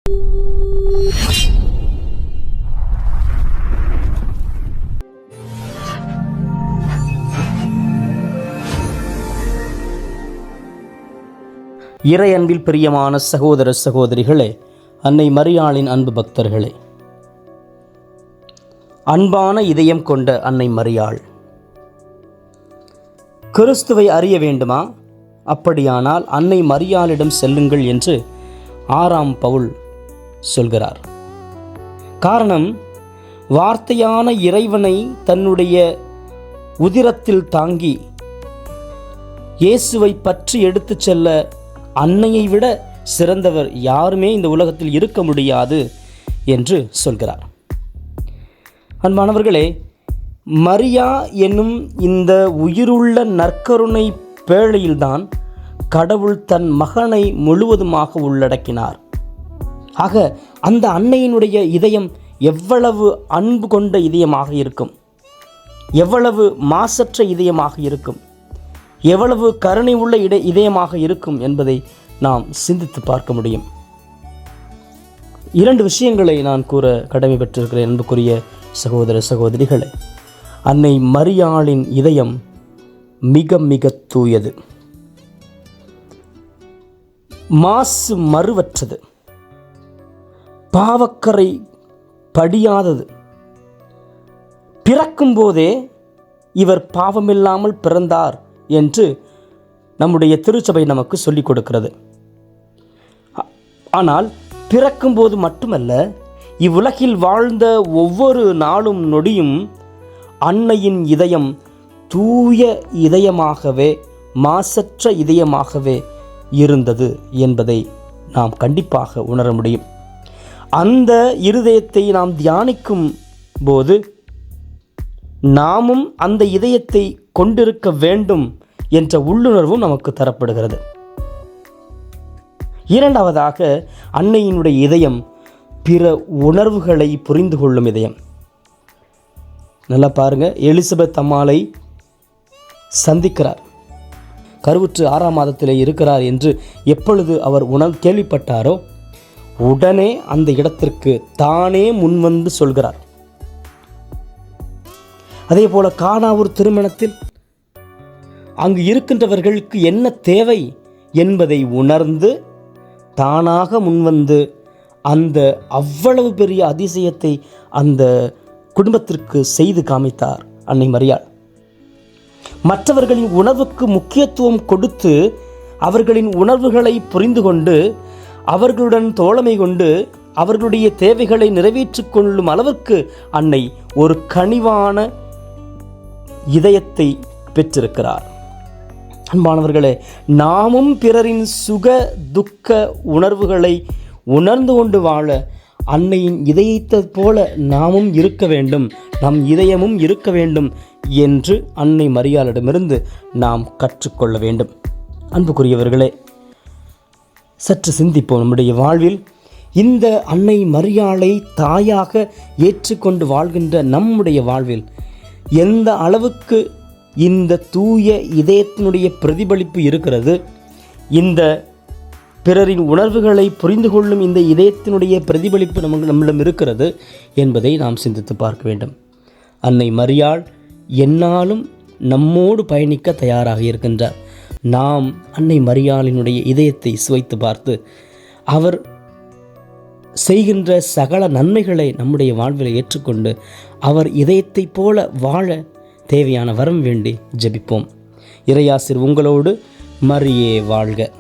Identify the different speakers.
Speaker 1: இறை அன்பில் பிரியமான சகோதர சகோதரிகளே, அன்னை மரியாளின் அன்பு பக்தர்களே, அன்பான இதயம் கொண்ட அன்னை மரியாள், கிறிஸ்துவை அறிய வேண்டுமா? அப்படியானால் அன்னை மரியாளிடம் செல்லுங்கள் என்று 6ஆம் பவுல் சொல்கிறார். காரணம், வார்த்தையான இறைவனை தன்னுடைய உதிரத்தில் தாங்கி இயேசுவை பற்றி எடுத்துச் செல்ல அன்னையை விட சிறந்தவர் யாருமே இந்த உலகத்தில் இருக்க முடியாது என்று சொல்கிறார். அன்பானவர்களே, மரியா என்னும் இந்த உயிருள்ள நற்கருணை பேழையில்தான் கடவுள் தன் மகனை முழுவதுமாக உள்ளடக்கினார். ஆக அந்த அன்னையினுடைய இதயம் எவ்வளவு அன்பு கொண்ட இதயமாக இருக்கும், எவ்வளவு மாசற்ற இதயமாக இருக்கும், எவ்வளவு கருணை உள்ள இதயமாக இருக்கும் என்பதை நாம் சிந்தித்து பார்க்க முடியும். 2 விஷயங்களை நான் கூற கடமை பெற்றிருக்கிறேன். அன்புக்குரிய சகோதர சகோதரிகளே, அன்னை மரியாளின் இதயம் மிக மிக தூயது, மாசு மறுவற்றது, பாவக்கரை படியாதது. பிறக்கும் போதே இவர் பாவமில்லாமல் பிறந்தார் என்று நம்முடைய திருச்சபை நமக்கு சொல்லிக் கொடுக்கிறது. ஆனால் பிறக்கும்போது மட்டுமல்ல, இவ்வுலகில் வாழ்ந்த ஒவ்வொரு நாளும் நொடியும் அன்னையின் இதயம் தூய இதயமாகவே, மாசற்ற இதயமாகவே இருந்தது என்பதை நாம் கண்டிப்பாக உணர முடியும். அந்த இருதயத்தை நாம் தியானிக்கும் போது நாமும் அந்த இதயத்தை கொண்டிருக்க வேண்டும் என்ற உள்ளுணர்வும் நமக்கு தரப்படுகிறது. 2ஆவதாக, அன்னையினுடைய இதயம் பிற உணர்வுகளை புரிந்து கொள்ளும் இதயம். நல்லா பாருங்க, எலிசபெத் அம்மாளை சந்திக்கிறார். கருவுற்று 6ஆம் மாதத்திலே இருக்கிறார் என்று எப்பொழுது அவர் கேள்விப்பட்டாரோ உடனே அந்த இடத்திற்கு தானே முன்வந்து சொல்கிறார். அதே போல கானாவூர் திருமணத்தில் அங்கு இருக்கின்றவர்களுக்கு என்ன தேவை என்பதை உணர்ந்து தானாக முன்வந்து அந்த அவ்வளவு பெரிய அதிசயத்தை அந்த குடும்பத்திற்கு செய்து காமித்தார் அன்னை மரியாள். மற்றவர்களின் உணர்வுக்கு முக்கியத்துவம் கொடுத்து அவர்களின் உணர்வுகளை புரிந்து கொண்டு அவர்களுடன் தோழமை கொண்டு அவர்களுடைய தேவைகளை நிறைவேற்றிக் கொள்ளும் அளவிற்கு அன்னை ஒரு கனிவான இதயத்தை பெற்றிருக்கிறார். அன்பானவர்களே, நாமும் பிறரின் சுக துக்க உணர்வுகளை உணர்ந்து கொண்டு வாழ அன்னையின் இதயத்தை போல நாமும் இருக்க வேண்டும், நம் இதயமும் இருக்க வேண்டும் என்று அன்னை மரியாளிடமிருந்து நாம் கற்றுக்கொள்ள வேண்டும். அன்புக்குரியவர்களே, சற்று சிந்திப்போம். நம்முடைய வாழ்வில் இந்த அன்னை மரியாளை தாயாக ஏற்றுக்கொண்டு வாழ்கின்ற நம்முடைய வாழ்வில் எந்த அளவுக்கு இந்த தூய இதயத்தினுடைய பிரதிபலிப்பு இருக்கிறது, இந்த பிறரின் உணர்வுகளை புரிந்து கொள்ளும் இந்த இதயத்தினுடைய பிரதிபலிப்பு நம்மிடம் இருக்கிறது என்பதை நாம் சிந்தித்து பார்க்க வேண்டும். அன்னை மரியாள் எந்நாளும் நம்மோடு பயணிக்க தயாராக இருக்கின்றார். நாம் அன்னை மரியாளினுடைய இதயத்தை சுவைத்து பார்த்து அவர் செய்கின்ற சகல நன்மைகளை நம்முடைய வாழ்வில் ஏற்றுக்கொண்டு அவர் இதயத்தைப் போல வாழ தேவையான வரம் வேண்டி ஜெபிப்போம். இறையாசிர் உங்களோடு. மரியே வாழ்க.